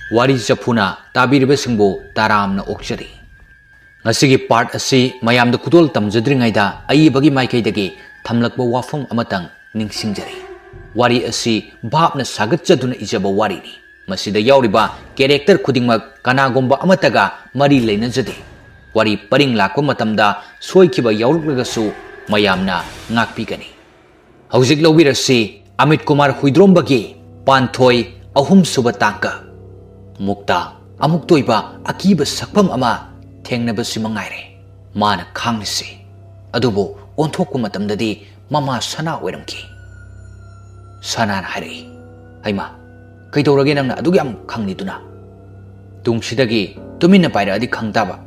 Wari chafuna tabiribasingbu taramna okjari. Ngasigi part asi mayamda kudol tamjadringaida aibagi maikaidagi thamlakba wafam amatang ningsingjari. Wari asi bhapna sagatjaduna ijaba wari ni. Masida yauriba character khudingmak kanagomba amataga mari leinajade. Wari paring lakwa matamda soikiba yaurugagasu mayamna ngakpigani. Haujik lawbirasi Amit Kumar Huidrombagi Panthoi ahum suba tangka. Mukta amuk toiba akiba sakpam ama thengnaba simangaire. Mana khangnisi. Adubo onthokku matamdadi mama sana oiramki. Sana hairi. Haima kaidorage nangna adugi am khangniduna. Tungsidagi tumina paira adi khangtaba.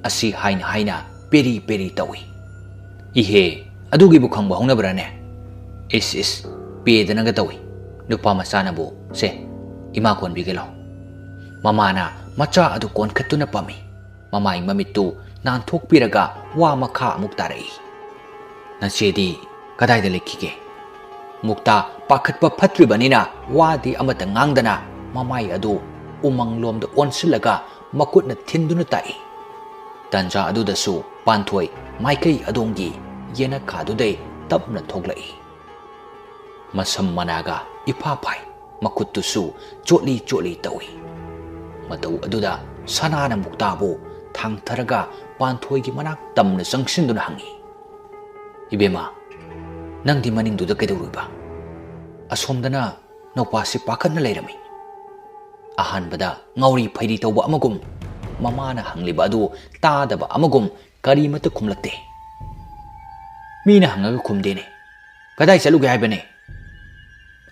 Asi haina peri peri tawi. Ihe adugi bu khangba hongnabrane. Is pedanaga tawi. Nupa masana bu se ima kon bigelo. Mamana macha adu kon khatuna pami. Mamai mamitu nan thokpiraga wa makha amuk tarai. Nachedi kadaida lekhige. Mukta pakhatpa phatribanina wadi amata ngangdana mamai adu umanglomda onsilaga makutna thinduna tai. Tanja adu dasu Panthoi maikai adongi yena khadudai tapna thoglai. Masam managa ipapai makutusu chotli tawi. Matau aduda sanana muktabu thangtharaga Panthoi gi manak tamna sangsinduna hangi. Ibema nangdi maningduda kaidaruiba. Asomdana nopasi pakatna leirami. Ahanbada ngauri phairi tawba amagum mamana hangliba adu tadaba amagum karimata khumlakte. Mina hangaga khumdene. Kadai chaluge haibane.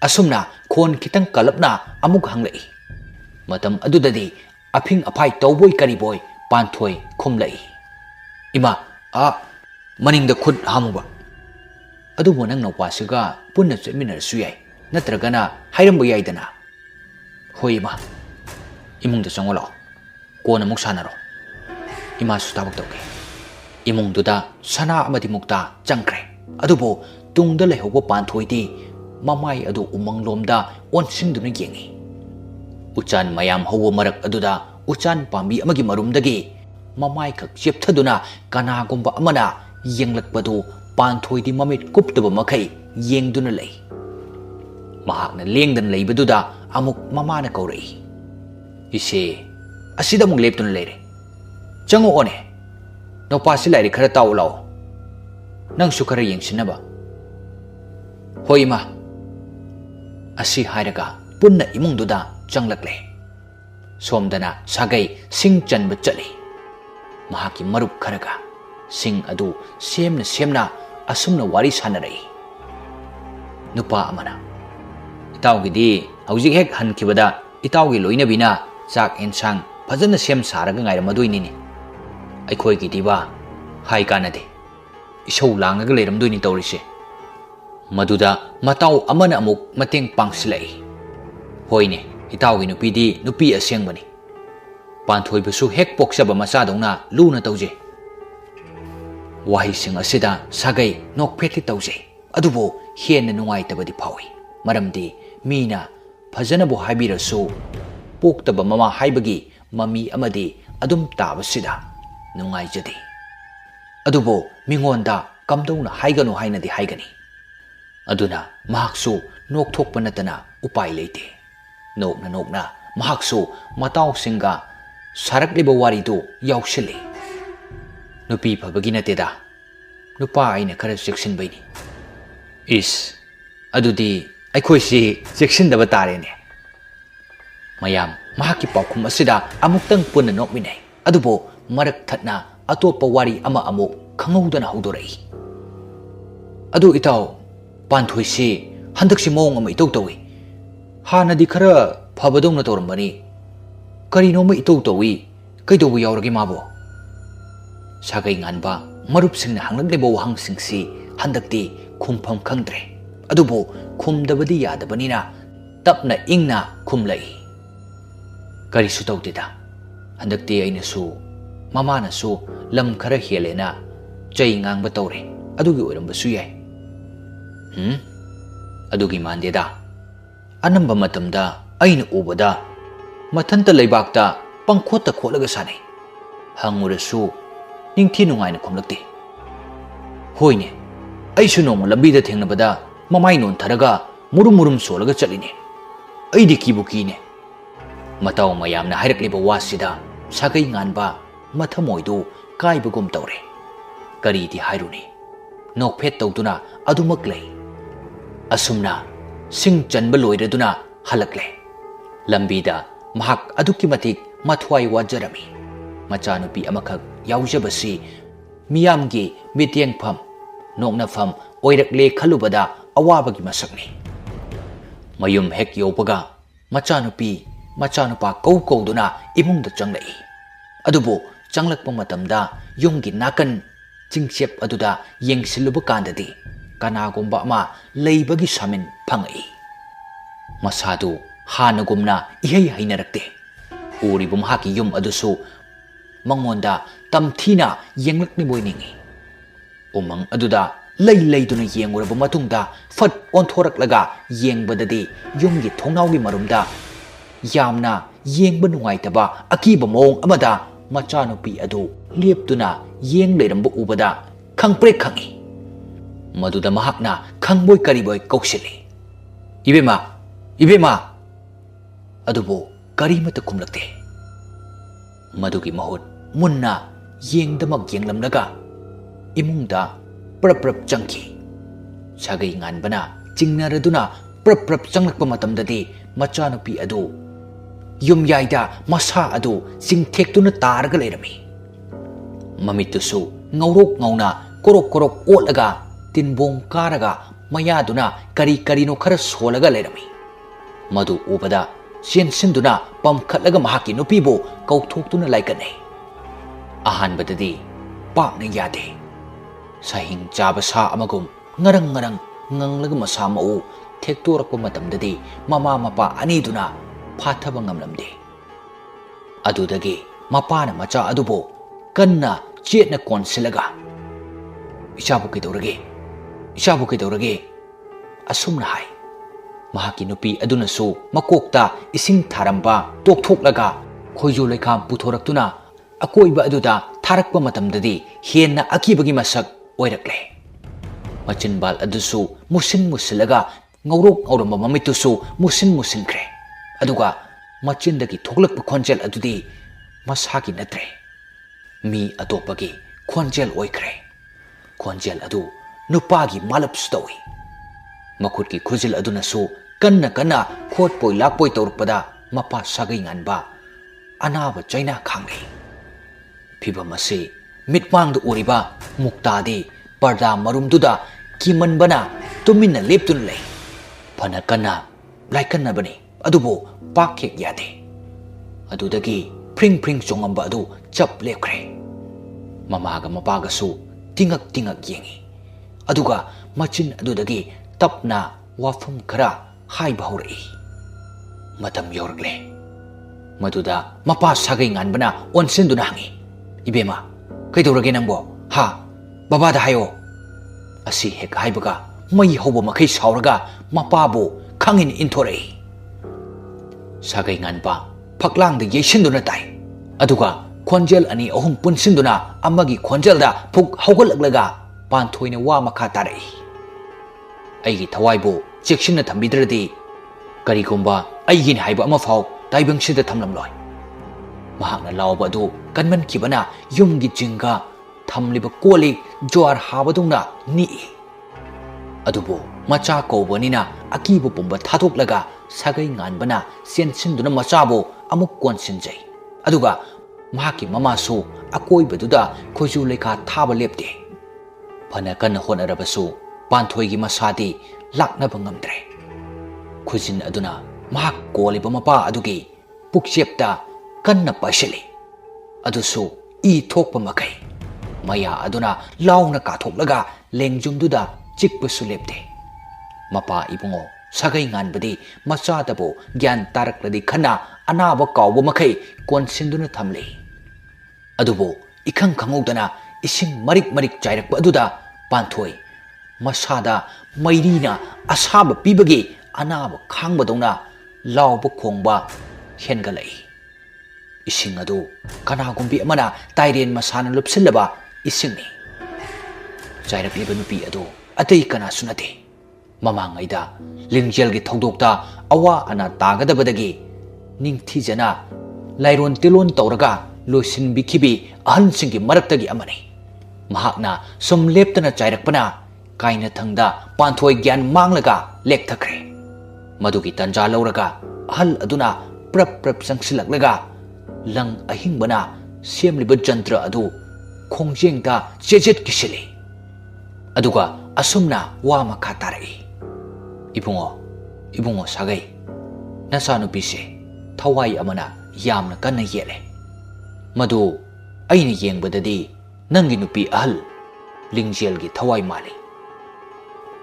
Asumna khon kitang kalapna amuk hanglai. Matam adudadi afing aphai tawboi kariboi Panthoi khumlai. Ima maningda khut hamuba. Adubo nang nawasiga punna cheminar suyai. Natragana hairamba yaidana. Hoi ima. Imungda changolo. Kona muk sanaro. Ima sutabak tawge. Imungduda sana amadi mukta changkre. Adubo tungda lehobo Panthoi di mamai adu umanglomda onsinduna yengi. Uchan mayam hawo marak aduda uchan pambi amagi marumdagi mamai khak chepthaduna kanagomba amana yenglakpadu Panthoi di mamit kuptaba makai yengduna lei. Mahakna lengdan leibaduda amuk mamana kaurai. Ise asida mung leptuna leire. Chango one. Nopasi lairi khara tau lao. Nang su khara yengsinaba. Hoi ma. Asi hairaga punna imungduda changlakle. Somdana sagai sing chanba chali. Mahaki marup kharaga sing adu semna asumna wari sanarai. Nupa amana. Itawgidi haujik hek hankibada itawgi loinabina chak ensang fajana sem saraga ngairamadoinini. Aikhoigidi ba hai kanade. Isau langaga leiramdoini tawrise. Maduda matau amana amuk mateng pangsilai. Hoine itawgi nupidi nupi asengbani. Panthoi basu hek poksaba masadongna luna tawje. Wahi sing asida sagai nokphetli tawje. Adubo hena nungaitabadi phawi. Maramdi mina phajanabu haibirasu poktaba mama haibagi mami amadi adum tabasida nungaijadi. Adubo mingonda kamdongna haiganu hainadi haigani. Aduna mahaksu nokthokpa natana upai leite. Nokna mahaksu matau singa sarakliba waridu yaushili. Nupi phabagi nateda. Nupa aina khara cheksinbaini. Is adudi aikhoisi cheksindaba tarene. Mayam mahaki paukhum asida amuktang punna nokminai. Adubo marak thatna atopa wari ama amuk khangudana haudorai. Adu itaw Panthoi si handaksi mong ama itaw tawi. Hanadi khara phabadongna tawrambani. Karinoma itaw tawi kaidawu yauragi mabo. Sagai nganba marupsingna hanglagleiba wahangsingsi handakti khumpham khangdre. Adubo khumdabadi yadabanina tapna ingna khumlai. Karisu tawdida. Handakti ainasu mamanasu lam khara helena chai ngangba tawre. Adugi oirambasu yai. Adugi mandeda. Anamba matamda aina ubada mathanta leibakta pangkhota kholaga sanai hangurasu ningthi nungaina khomlakte hoine aisu noma lambi da thengnabada mamai non tharaga murum murum solaga chaline aidi kibu kine mataw mayamna hairakliba wasida sagai nganba mathamoidu kaibagum tawre kari di hairuni nokphet tawduna adumak lei asumna sing chanba loiraduna halakle lambida mahak aduki matik mathwai wajarami machanupi amakhak yaujabasi miyamgi mityengpham noknafam oirakle khalubada awabagi masakni mayum hek yopaga machanupi machanupa kauduna imungda changlai adubu changlakpa matamda yumgi nakan chingchep aduda yengsiluba kandadi kanagumba ama leibagi samin phangai masadu hanagumna ihai hainarakte uribum haki yum adusu mangonda tamthina yenglakni boiningi umang aduda leiduna yenguraba matungda fat onthoraklaga yengbadadi yumgi thongnawgi marumda yamna yengba nungaitaba akiba mong amada machanupi adu leptuna yeng leiramba ubada khangpre khangi maduda mahakna khangboy kariboi kaushili ibema adubo karimata kumlakte madugi mahut munna yengdamak yenglamnaga imungda prap changki sagai nganbana chingnaraduna prap changlakpa matamdadi machanupi adu yum yaida masa adu singthektuna taraga leirami mamitusu ngaurok ngauna korok otlaga tinbong karaga mayaduna kari no khara solaga leirami madu ubada sensinduna pamkhatlaga mahaki nupibo kauthoktuna laikane ahanbadadi pakna yade sahing chaba sa amagum ngarang nganglaga masa mau thektorakpa matamdadi mama mapa aniduna phathaba ngamlamde adudagi mapana macha adubo kanna chetna konsilaga ichabu kidorage asumna hai mahaki nupi adunasu makokta ising tharamba tokthoklaga khoijo lekham puthoraktuna akoiba aduda tharakpa matamdadi henna akibagi masak oirakle machinbal adusu musilaga ngaurok auramba mamitusu musinkre aduga machindagi thoklakpa khonjel adudi masaki natre mi atopagi khonjel oikre khonjel adu nupagi malap stawi makutki khujil adunasu kanna khotpoi lakpoi tawrukpada mapa sagai nganba anaba chaina khangri phibamasi mitmangda uriba muktadi parda marumduda kimanbana tuminna leptun lei phana kanna laikanna bani adubo pakhek yade adudagi pring chongamba adu chap lepkhre mamaga mapaga su tingak yengi aduga machin adudagi tapna wafum khara haiba haurai matam yorgle maduda mapa sagai nganbana onsinduna hangi ibema kaidorage nangbo ha babada hayo asi hek haibaga mai hobo makai sauraga mapabu khangin inthorei sagai nganba phaklang da yeisinduna tai aduga khonjel ani ahum punsinduna amagi khonjel da phuk haugalaglaga panthoina wa makha tarai aigi thawaibu cheksinna thambidradi karigumba aigin haiba ama phau taibangshida thamlamloi mahakna lawba adu kanman kibana yumgi jinga thamliba koli jwar habadungna ni adubu macha kobonina akibu pumba thatoklaga sagai nganbana sensinduna machabu amuk konsinjai aduga mahaki mamasu akoibaduda khoju lekha thaba lepte phana kan honarabasu panthoigi masadi laknaba ngamdre khujin aduna mahak koliba mapa adugi pukchepta kanna pasili adusu i thokpa makai maya aduna launa kathoklaga lengjumduda chikpasu lepte mapa ibungo sagai nganbadi machadabu gyan tarakladi khana anaba kawba makai konsinduna thamle adubu ikhang khangudana ising marik chairakpa aduda panthoi masada mairina asaba pibagi anaba khangbadona lawba khongba ꯍꯦꯟꯒꯠꯂꯛꯏ꯫ ꯏꯁꯤꯡ ꯑꯗꯨ ꯀꯅꯥꯒꯨꯝꯕꯤ ꯑꯃꯅ ꯇꯥꯏꯔꯦꯟ ꯃꯁꯥꯅ ꯂꯨꯞꯁꯤꯜꯂꯕ ꯏꯁꯤꯡꯅꯤ꯫ ꯆꯥꯏꯔꯛꯂꯤꯕ ꯅꯨꯄꯤ ꯑꯗꯨ ꯑꯇꯩ ꯀꯅꯥꯁꯨ ꯅꯠꯇꯦ, ꯃꯃꯥꯡꯉꯩꯗ ꯂꯤꯡꯖꯦꯜꯒꯤ ꯊꯧꯗꯣꯛꯇ ꯑꯋꯥ ꯑꯅꯥ ꯇꯥꯒꯗꯕꯗꯒꯤ ꯅꯤꯡꯊꯤꯖꯅ ꯂꯥꯏꯔꯣꯟ ꯇꯤꯜꯂꯣꯟ ꯇꯧꯔꯒ ꯂꯣꯏꯁꯤꯟꯕꯤꯈꯤꯕꯤ ꯑꯍꯟꯁꯤꯡꯒꯤ ꯃꯔꯛꯇꯒꯤ ꯑꯃꯅꯤ꯫ ꯃꯍꯥꯛꯅ ꯁꯨꯝ ꯂꯦꯞꯇꯅ ꯆꯥꯏꯔꯛꯄꯅ ꯀꯥꯏꯅꯊꯪꯗ ꯄꯥꯟꯊꯣꯏ ꯒ꯭ꯌꯥꯟ ꯃꯥꯡꯂꯒ ꯂꯦꯛꯊꯈ꯭ꯔꯦ꯫ ꯃꯗꯨꯒꯤ ꯇꯟꯖꯥ ꯂꯧꯔꯒ ꯑꯍꯜ ꯑꯗꯨꯅ ꯄ꯭ꯔꯞ ꯄ꯭ꯔꯞ ꯆꯪꯁꯤꯜꯂꯛꯂꯒ ꯂꯪ ꯑꯍꯤꯡꯕꯅ ꯁꯦꯝꯂꯤꯕ ꯖꯟꯇ꯭ꯔ ꯑꯗꯨ ꯈꯣꯡꯖꯦꯡꯗ ꯆꯦꯖꯦꯠ ꯀꯤꯁꯤꯜꯂꯤ꯫ ꯑꯗꯨꯒ ꯑꯁꯨꯝꯅ ꯋꯥ ꯃꯈꯥ ꯇꯥꯔꯛꯏ꯫ ꯏꯕꯨꯡꯉꯣ ꯁꯥꯒꯩ, ꯅꯆꯥꯅꯨꯄꯤꯁꯦ ꯊꯋꯥꯏ ꯑꯃꯅ ꯌꯥꯝꯅ ꯀꯟꯅ ꯌꯦꯠꯂꯦ꯫ ꯃꯗꯨ ꯑꯩꯅ ꯌꯦꯡꯕꯗꯗꯤ ꯅꯪꯒꯤ ꯅꯨꯄꯤ ꯑꯍꯜ ꯂꯤꯡꯖꯦꯜꯒꯤ ꯊꯋꯥꯏ ꯃꯥꯜꯂꯤ꯫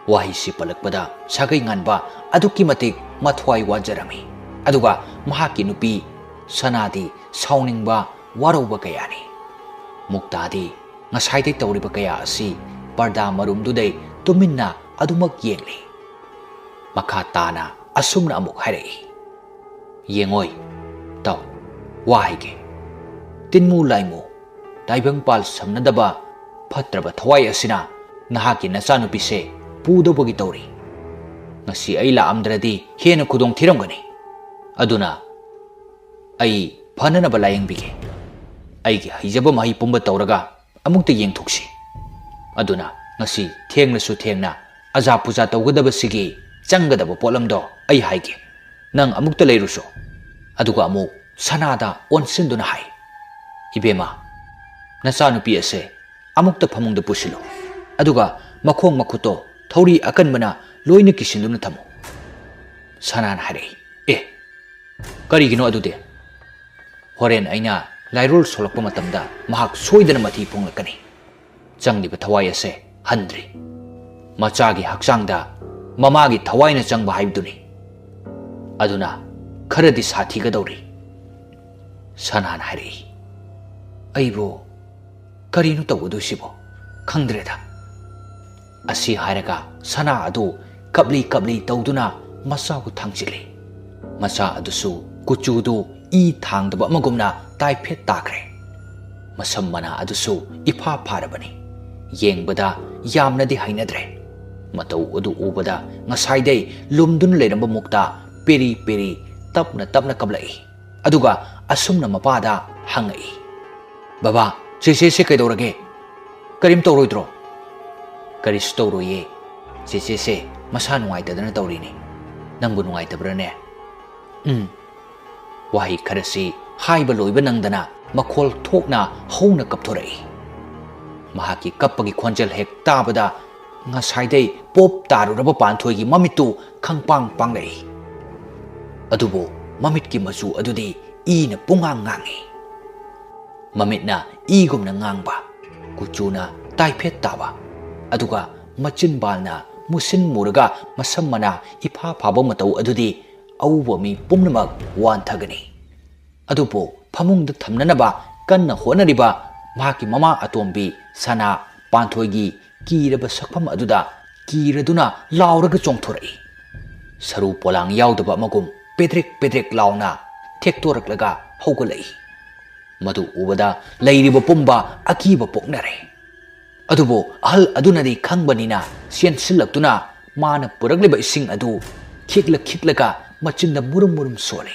ꯋꯥꯍꯩꯁꯤ ꯄꯜꯂꯛꯄꯗ ꯁꯥꯒꯩ ꯉꯥꯟꯕ ꯑꯗꯨꯛꯀꯤ ꯃꯇꯤꯛ ꯃꯊ꯭ꯋꯥꯏ ꯋꯥꯖꯔꯝꯃꯤ꯫ ꯑꯗꯨꯒ ꯃꯍꯥꯛꯀꯤ ꯅꯨꯄꯤ ꯁꯅꯥꯗꯤ ꯁꯥꯎꯅꯤꯡꯕ ꯋꯥꯔꯧꯕ ꯀꯌꯥꯅꯤ꯫ ꯃꯨꯛꯇꯥꯗꯤ ꯉꯁꯥꯏꯗꯩ ꯇꯧꯔꯤꯕ ꯀꯌꯥ ꯑꯁꯤ ꯄꯔꯗꯥ ꯃꯔꯨꯝꯗꯨꯗꯩ ꯇꯨꯃꯤꯟꯅ ꯑꯗꯨꯃꯛ ꯌꯦꯡꯂꯤ꯫ ꯃꯈꯥ ꯇꯥꯅ ꯑꯁꯨꯝꯅ ꯑꯃꯨꯛ ꯍꯥꯏꯔꯛꯏ꯫ ꯌꯦꯡꯉꯣꯏ ꯇꯥꯎ, ꯋꯥ ꯍꯥꯏꯒꯦ꯫ ꯇꯤꯟꯃꯨ ꯂꯥꯏꯃꯨ ꯇꯥꯏꯕꯪꯄꯥꯜ ꯁꯝꯅꯗꯕ ꯐꯠꯇ꯭ꯔꯕ ꯊꯋꯥꯏ ꯑꯁꯤꯅ ꯅꯍꯥꯛꯀꯤ ꯅꯆꯥꯅꯨꯄꯤꯁꯦ ꯄꯨꯗꯧꯕꯒꯤ ꯇꯧꯔꯤ꯫ ꯉꯁꯤ ꯑꯩ ꯂꯥꯛꯑꯝꯗ꯭ꯔꯗꯤ ꯍꯦꯟꯅ ꯈꯨꯗꯣꯡ ꯊꯤꯔꯝꯒꯅꯤ꯫ ꯑꯗꯨꯅ ꯑꯩ ꯐꯅꯅꯕ ꯂꯥꯌꯦꯡꯕꯤꯒꯦ꯫ ꯑꯩꯒꯤ ꯍꯩꯖꯕ ꯃꯍꯩ ꯄꯨꯝꯕ ꯇꯧꯔꯒ ꯑꯃꯨꯛꯇ ꯌꯦꯡꯊꯣꯛꯁꯤ꯫ ꯑꯗꯨꯅ ꯉꯁꯤ ꯊꯦꯡꯂꯁꯨ ꯊꯦꯡꯅ ꯑꯖꯥ ꯄꯨꯖꯥ ꯇꯧꯒꯗꯕꯁꯤꯒꯤ ꯆꯪꯒꯗꯕ ꯄꯣꯠꯂꯝꯗꯣ ꯑꯩ ꯍꯥꯏꯒꯦ꯫ ꯅꯪ ꯑꯃꯨꯛꯇ ꯂꯩꯔꯨꯁꯣ꯫ ꯑꯗꯨꯒ ꯑꯃꯨꯛ ꯁꯅꯥꯗ ꯑꯣꯟꯁꯤꯟꯗꯨꯅ ꯍꯥꯏ꯫ ꯏꯕꯦꯝꯃ, ꯅꯆꯥꯅꯨꯄꯤ ꯑꯁꯦ ꯑꯃꯨꯛꯇ ꯐꯃꯨꯡꯗ ꯄꯨꯁꯤꯜꯂꯨ꯫ ꯑꯗꯨꯒ ꯃꯈꯣꯡ ꯃꯈꯨꯠꯇꯣ ꯊꯧꯔꯤ ꯑꯀꯟꯕꯅ ꯂꯣꯏꯅ ꯀꯤꯁꯤꯟꯗꯨꯅ ꯊꯝꯃꯨ꯫ ꯁꯅꯥꯅ ꯍꯥꯏꯔꯛꯏ꯫ ꯀꯔꯤꯒꯤꯅꯣ ꯑꯗꯨꯗꯤ? ꯍꯣꯔꯦꯟ ꯑꯩꯅ ꯂꯥꯏꯔꯣꯜ ꯁꯣꯜꯂꯛꯄ ꯃꯇꯝꯗ ꯃꯍꯥꯛ ꯁꯣꯏꯗꯅ ꯃꯊꯤ ꯐꯣꯡꯂꯛꯀꯅꯤ꯫ ꯆꯪꯂꯤꯕ ꯊꯋꯥꯏ ꯑꯁꯦ ꯍꯟꯗ꯭ꯔꯤ꯫ ꯃꯆꯥꯒꯤ ꯍꯛꯆꯥꯡꯗ ꯃꯃꯥꯒꯤ ꯊꯋꯥꯏꯅ ꯆꯪꯕ ꯍꯥꯏꯕꯗꯨꯅꯤ꯫ ꯑꯗꯨꯅ ꯈꯔꯗꯤ ꯁꯥꯊꯤꯒꯗꯧꯔꯤ꯫ ꯁꯅꯥꯅ ꯍꯥꯏꯔꯛꯏ꯫ ꯑꯩꯕꯨ ꯀꯔꯤꯅꯣ ꯇꯧꯒꯗꯣꯏꯁꯤꯕꯣ? ꯈꯪꯗ꯭ꯔꯦꯗ꯫ ꯑꯁꯤ ꯍꯥꯏꯔꯒ ꯁꯅꯥ ꯑꯗꯨ ꯀꯞꯂꯤ ꯀꯞꯂꯤ ꯇꯧꯗꯨꯅ ꯃꯆꯥꯕꯨ ꯊꯥꯡꯖꯤꯜꯂꯤ꯫ ꯃꯆꯥ ꯑꯗꯨꯁꯨ ꯀꯨꯆꯨꯗꯨ ꯏ ꯊꯥꯡꯗꯕ ꯑꯃꯒꯨꯝꯅ ꯇꯥꯏꯐꯦꯠ ꯇꯥꯈ꯭ꯔꯦ꯫ ꯃꯁꯝ ꯃꯅꯥ ꯑꯗꯨꯁꯨ ꯏꯐꯥ ꯐꯥꯔꯕꯅꯤ꯫ ꯌꯦꯡꯕꯗ ꯌꯥꯝꯅꯗꯤ ꯍꯩꯅꯗ꯭ꯔꯦ꯫ ꯃꯇꯧ ꯑꯗꯨ ꯎꯕꯗ ꯉꯁꯥꯏꯗꯩ ꯂꯨꯝꯗꯨꯅ ꯂꯩꯔꯝꯕ ꯃꯨꯛꯇ ꯄꯦꯔꯤ ꯄꯦꯔꯤ ꯇꯞꯅ ꯇꯞꯅ ꯀꯞꯂꯛꯏ꯫ ꯑꯗꯨꯒ ꯑꯁꯨꯝꯅ ꯃꯄꯥꯗ ꯍꯪꯉꯛꯏ꯫ ꯕꯕꯥ, ꯆꯦꯆꯦꯁꯦ ꯀꯩꯗꯧꯔꯒꯦ? ꯀꯔꯤꯝ ꯇꯧꯔꯣꯏꯗ꯭ꯔꯣ? ꯀꯔꯤꯁꯨ ꯇꯧꯔꯣꯏꯌꯦ꯫ ꯆꯦꯆꯦꯁꯦ ꯃꯁꯥ ꯅꯨꯡꯉꯥꯏꯇꯗꯅ ꯇꯧꯔꯤꯅꯤ꯫ ꯅꯪꯕꯨ ꯅꯨꯡꯉꯥꯏꯇꯕ꯭ꯔꯅꯦ? ꯋꯥꯍꯩ ꯈꯔꯁꯤ ꯍꯥꯏꯕ ꯂꯣꯏꯕ ꯅꯪꯗꯅ ꯃꯈꯣꯜ ꯊꯣꯛꯅ ꯍꯧꯅ ꯀꯞꯊꯣꯔꯛꯏ꯫ ꯃꯍꯥꯛꯀꯤ ꯀꯞꯄꯒꯤ ꯈꯣꯟꯖꯦꯜ ꯍꯦꯛ ꯇꯥꯕꯗ ꯉꯁꯥꯏꯗꯩ ꯄꯣꯞ ꯇꯥꯔꯨꯔꯕ ꯄꯥꯟꯊꯣꯏꯒꯤ ꯃꯃꯤꯠꯇꯨ ꯈꯪꯄꯥꯡ ꯄꯥꯡꯂꯛꯏ꯫ ꯑꯗꯨꯕꯨ ꯃꯃꯤꯠꯀꯤ ꯃꯆꯨ ꯑꯗꯨꯗꯤ ꯏꯅ ꯄꯨꯡꯉꯥꯡ ꯉꯥꯡꯏ꯫ ꯃꯃꯤꯠꯅ ꯏꯒꯨꯝꯅ ꯉꯥꯡꯕ, ꯀꯨꯆꯨꯅ ꯇꯥꯏꯐꯦꯠ ꯇꯥꯕ, ꯑꯗꯨꯒ ꯃꯆꯤꯟꯕꯥꯜꯅ ꯃꯨꯁꯤꯟ ꯃꯨꯔꯒ ꯃꯁꯝ ꯃꯅꯥ ꯏꯐꯥ ꯐꯥꯕ ꯃꯇꯧ ꯑꯗꯨꯗꯤ ꯑꯎꯕ ꯃꯤ ꯄꯨꯝꯅꯃꯛ ꯋꯥꯟꯊꯒꯅꯤ꯫ ꯑꯗꯨꯕꯨ ꯐꯃꯨꯡꯗ ꯊꯝꯅꯅꯕ ꯀꯟꯅ ꯍꯣꯠꯅꯔꯤꯕ ꯃꯍꯥꯛꯀꯤ ꯃꯃꯥ ꯑꯇꯣꯝꯕꯤ ꯁꯅꯥ ꯄꯥꯟꯊꯣꯏꯒꯤ ꯀꯤꯔꯕ ꯁꯛꯐꯝ ꯑꯗꯨꯗ ꯀꯤꯔꯗꯨꯅ ꯂꯥꯎꯔꯒ ꯆꯣꯡꯊꯣꯔꯛꯏ꯫ ꯁꯔꯨ ꯄꯣꯂꯥꯡ ꯌꯥꯎꯗꯕ ꯑꯃꯒꯨꯝ ꯄꯦꯗ꯭ꯔꯦꯛ ꯄꯦꯗ꯭ꯔꯦꯛ ꯂꯥꯎꯅ ꯊꯦꯛꯇꯣꯔꯛꯂꯒ ꯍꯧꯒꯠꯂꯛꯏ꯫ ꯃꯗꯨ ꯎꯕꯗ ꯂꯩꯔꯤꯕ ꯄꯨꯝꯕ ꯑꯀꯤꯕ ꯄꯣꯛꯅꯔꯦ꯫ ꯑꯗꯨꯕꯨ ꯑꯍꯜ ꯑꯗꯨꯅꯗꯤ ꯈꯪꯕꯅꯤꯅ ꯆꯦꯟꯁꯤꯜꯂꯛꯇꯨꯅ ꯃꯥꯅ ꯄꯨꯔꯛꯂꯤꯕ ꯏꯁꯤꯡ ꯑꯗꯨ ꯈꯤꯛꯂꯒ ꯃꯆꯤꯟꯗ มุꯔꯨꯝ มุꯔꯨꯝ ꯁꯣꯜꯂꯤ꯫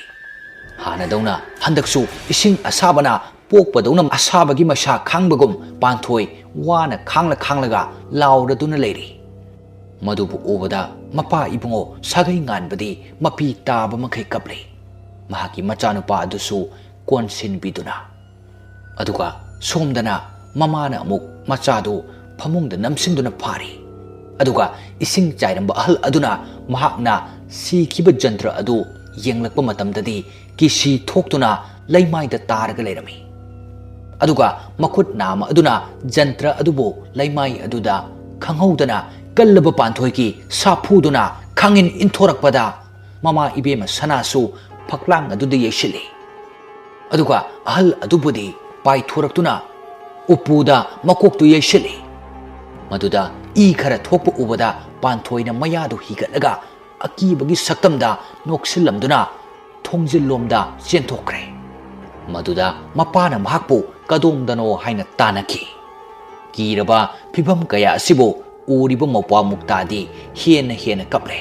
ꯍꯥꯟꯅꯗꯧꯅ ꯍꯟꯗꯛꯁꯨ ꯏꯁꯤꯡ ꯑꯁꯥꯕꯅ ꯄꯣꯛꯄꯗꯧꯅ ꯑꯁꯥꯕꯒꯤ ꯃꯩꯁꯥ ꯈꯥꯡꯕꯒꯨꯝ ꯄꯥꯟꯊꯣꯏ ꯋꯥꯅ ꯈꯥꯡꯂꯒ ꯂꯥꯎꯔꯗꯨꯅ ꯂꯩꯔꯤ꯫ ꯃꯗꯨꯕꯨ ꯎꯕꯗ ꯃꯄꯥ ꯏꯕꯨꯡꯉꯣ ꯁꯥꯒꯩ ꯉꯥꯟꯕꯗꯤ ꯃꯄꯤ ꯇꯥꯕ ꯃꯈꯩ ꯀꯞꯂꯤ꯫ ꯃꯍꯥꯛꯀꯤ ꯃꯆꯥꯅꯨꯄꯥ ꯑꯗꯨꯁꯨ ꯀꯣꯟꯁꯤꯟꯕꯤꯗꯨꯅ꯫ ꯑꯗꯨꯒ ꯁꯣꯝꯗꯅ ꯃꯃꯥꯅ ꯑꯃꯨꯛ ꯃꯆꯥꯗꯨ ꯐꯃꯨꯡꯗ ꯅꯝꯁꯤꯟꯗꯨꯅ ꯐꯥꯔꯤ꯫ ꯑꯗꯨꯒ ꯏꯁꯤꯡ ꯆꯥꯏꯔꯝꯕ ꯑꯍꯜ ꯑꯗꯨꯅ ꯃꯍꯥꯛꯅ ꯁꯤꯈꯤꯕ ꯖꯟꯇ꯭ꯔ ꯑꯗꯨ ꯌꯦꯡꯂꯛꯄ ꯃꯇꯝꯗꯗꯤ ꯀꯤꯁꯤ ꯊꯣꯛꯇꯨꯅ ꯂꯩꯃꯥꯏꯗ ꯇꯥꯔꯒ ꯂꯩꯔꯝꯃꯤ꯫ ꯑꯗꯨꯒ ꯃꯈꯨꯠ ꯅꯥꯝꯃ ꯑꯗꯨꯅ ꯖꯟꯇ꯭ꯔ ꯑꯗꯨꯕꯨ ꯂꯩꯃꯥꯏ ꯑꯗꯨꯗ ꯈꯪꯍꯧꯗꯅ ꯀꯜꯂꯕ ꯄꯥꯟꯊꯣꯏꯒꯤ ꯁꯥꯐꯨꯗꯨꯅ ꯈꯥꯡꯏꯟ ꯏꯟꯊꯣꯔꯛꯄꯗ ꯃꯃꯥ ꯏꯕꯦꯝꯃ ꯁꯅꯥꯁꯨ ꯐꯛꯂꯥꯡ ꯑꯗꯨꯗ ꯌꯩꯁꯤꯜꯂꯤ꯫ ꯑꯗꯨꯒ ꯑꯍꯜ ꯑꯗꯨꯕꯨꯗꯤ ꯄꯥꯏꯊꯣꯔꯛꯇꯨꯅ ꯎꯄꯨꯗ ꯃꯀꯣꯛꯇꯨ ꯌꯩꯁꯤꯜꯂꯤ꯫ ꯃꯗꯨꯗ ꯏ ꯈꯔ ꯊꯣꯛꯄ ꯎꯕꯗ ꯄꯥꯟꯊꯣꯏꯅ ꯃꯌꯥꯗꯨ ꯍꯤꯒꯠꯂꯒ ꯑꯀꯤꯕꯒꯤ ꯁꯛꯇꯝꯗ ꯅꯣꯛꯁꯤꯜꯂꯝꯗꯨꯅ थोंजिꯜꯂꯣꯝꯗ ꯆꯦꯟꯊꯣꯛꯈ꯭ꯔꯦ꯫ ꯃꯗꯨꯗ ꯃꯄꯥꯅ ꯃꯍꯥꯛꯄꯨ ꯀꯗꯣꯝꯗꯅꯣ ꯍꯥꯏꯅ ꯇꯥꯟꯅꯈꯤ꯫ ꯀꯤꯔꯕ ꯐꯤꯚꯝ ꯀꯌꯥ ꯑꯁꯤꯕꯨ ꯎꯔꯤꯕ ꯃꯧꯄ꯭ꯋꯥ ꯃꯨꯛꯇꯥꯗꯤ ꯍꯦꯟꯅ ꯀꯞꯂꯦ꯫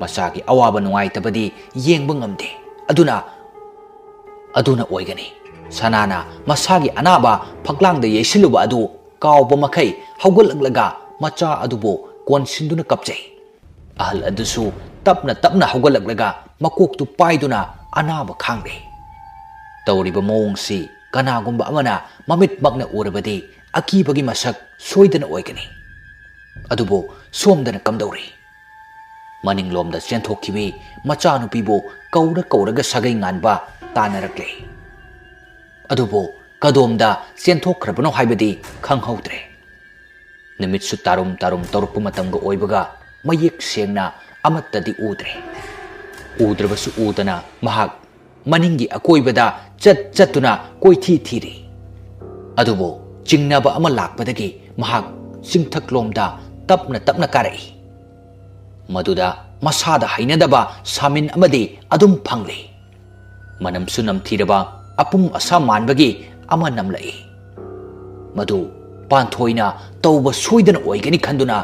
ꯃꯁꯥꯒꯤ ꯑꯋꯥꯕ ꯅꯨꯡꯉꯥꯏꯇꯕꯗꯤ ꯌꯦꯡꯕ ꯉꯝꯗꯦ꯫ ꯑꯗꯨꯅ ꯑꯣꯏꯒꯅꯤ꯫ ꯁꯅꯥꯅ ꯃꯁꯥꯒꯤ ꯑꯅꯥꯕ ꯐꯛꯂꯥꯡꯗ ꯌꯩꯁꯤꯜꯂꯨꯕ ꯑꯗꯨ ꯀꯥꯎꯕ ꯃꯈꯩ ꯍꯧꯒꯠꯂꯛꯂꯒ ꯃꯆꯥ ꯑꯗꯨꯕꯨ ꯀꯣꯟꯁꯤꯟꯗꯨꯅ ꯀꯞꯆꯩ꯫ ꯑꯍꯜ ꯑꯗꯨꯁꯨ ꯇꯞꯅ ꯍꯧꯒꯠꯂꯛꯂꯒ ꯃꯀꯣꯛꯇꯨ ꯄꯥꯏꯗꯨꯅ ꯑꯅꯥꯕ ꯈꯥꯡꯂꯦ꯫ ꯇꯧꯔꯤꯕ ꯃꯑꯣꯡꯁꯤ ꯀꯅꯥꯒꯨꯝꯕ ꯑꯃꯅ ꯃꯃꯤꯠꯃꯛꯅ ꯎꯔꯕꯗꯤ ꯑꯀꯤꯕꯒꯤ ꯃꯁꯛ ꯁꯣꯏꯗꯅ ꯑꯣꯏꯒꯅꯤ꯫ ꯑꯗꯨꯕꯨ ꯁꯣꯝꯗꯅ ꯀꯝꯗꯧꯔꯤ? ꯃꯅꯤꯡꯂꯣꯝꯗ ꯆꯦꯟꯊꯣꯛꯈꯤꯕꯤ ꯃꯆꯥꯅꯨꯄꯤꯕꯨ ꯀꯧꯔꯒ ꯁꯥꯒꯩ ꯉꯥꯟꯕ ꯇꯥꯟꯅꯔꯛꯂꯦ꯫ ꯑꯗꯨꯕꯨ ꯀꯗꯣꯝꯗ ꯆꯦꯟꯊꯣꯛꯈ꯭ꯔꯕꯅꯣ ꯍꯥꯏꯕꯗꯤ ꯈꯪꯍꯧꯗ꯭ꯔꯦ꯫ ꯅꯨꯃꯤꯠꯁꯨ ꯇꯥꯔꯨꯝ ꯇꯧꯔꯛꯄ ꯃꯇꯝꯒ ꯑꯣꯏꯕꯒ ꯃꯌꯦꯛ ꯁꯦꯡꯅ ꯑꯃꯠꯇꯗꯤ ꯎꯗ꯭ꯔꯦ꯫ ꯎꯗ꯭ꯔꯕꯁꯨ ꯎꯗꯅ ꯃꯍꯥꯛ ꯃꯅꯤꯡꯒꯤ ꯑꯀꯣꯏꯕꯗ ꯆꯠꯇꯨꯅ ꯀꯣꯏꯊꯤ ꯊꯤꯔꯤ꯫ ꯑꯗꯨꯕꯨ ꯆꯤꯡꯅꯕ ꯑꯃ ꯂꯥꯛꯄꯗꯒꯤ ꯃꯍꯥꯛ ꯆꯤꯡꯊꯛꯂꯣꯝꯗ ꯇꯞꯅ ꯀꯥꯔꯛꯏ꯫ ꯃꯗꯨꯗ ꯃꯁꯥꯗ ꯍꯩꯅꯗꯕ ꯁꯥꯃꯤꯟ ꯑꯃꯗꯤ ꯑꯗꯨꯝ ꯐꯪꯂꯤ꯫ ꯃꯅꯝꯁꯨ ꯅꯝꯊꯤꯔꯕ ꯑꯄꯨꯝ ꯑꯁꯥ ꯃꯥꯟꯕꯒꯤ ꯑꯃ ꯅꯝꯂꯛꯏ꯫ ꯃꯗꯨ ꯄꯥꯟꯊꯣꯏꯅ ꯇꯧꯕ ꯁꯣꯏꯗꯅ ꯑꯣꯏꯒꯅꯤ ꯈꯟꯗꯨꯅ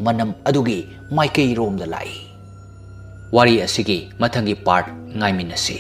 ꯃꯅꯝ ꯑꯗꯨꯒꯤ ꯃꯥꯏꯀꯩꯔꯣꯝꯗ ꯂꯥꯛꯏ꯫ ꯋꯥꯔꯤ ꯑꯁꯤꯒꯤ ꯃꯊꯪꯒꯤ ꯄꯥꯔꯠ ꯉꯥꯏꯃꯤꯟꯅꯁꯤ꯫